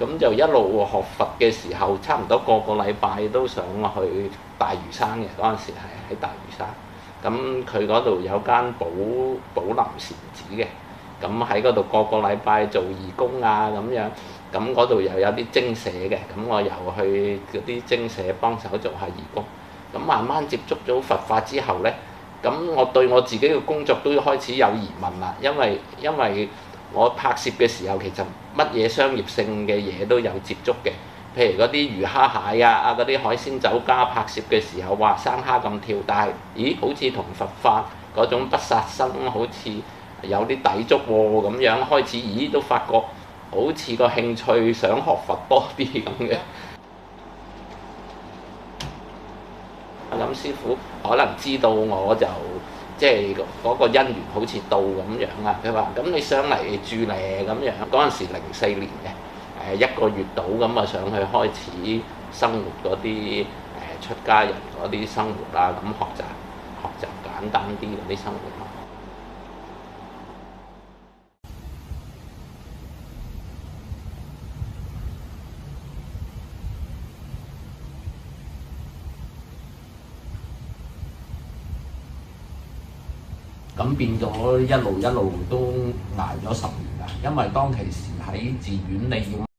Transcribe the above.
咁就一路學佛嘅時候，差唔多個禮拜都上去大嶼山嘅。嗰陣時係喺大嶼山，咁佢嗰度有間寶林禪寺嘅，咁喺嗰度個禮拜做義工啊咁樣，咁嗰度又有啲精舍嘅，咁我又去嗰啲精舍幫手做下義工。咁慢慢接觸咗佛法之後呢，咁我對我自己嘅工作都開始有疑問啦，因為我拍攝嘅時候其實乜嘢商業性嘅嘢都有接觸嘅，譬如嗰啲魚蝦蟹啊嗰啲海鮮酒家拍攝嘅時候，哇生蝦咁跳，但係咦好似同佛法嗰種不殺生好似有啲抵觸喎咁樣，開始咦都發覺好似個興趣想學佛多啲咁嘅。咁師傅可能知道我就即係嗰個姻緣好似到咁樣啊，佢話：咁你上嚟住咧咁樣。嗰陣時04年嘅1個月到咁啊，上去開始生活嗰啲出家人嗰啲生活啊，咁學習簡單啲嗰啲生活。咁變咗一路都捱咗10年啦，因為當其時喺寺院你要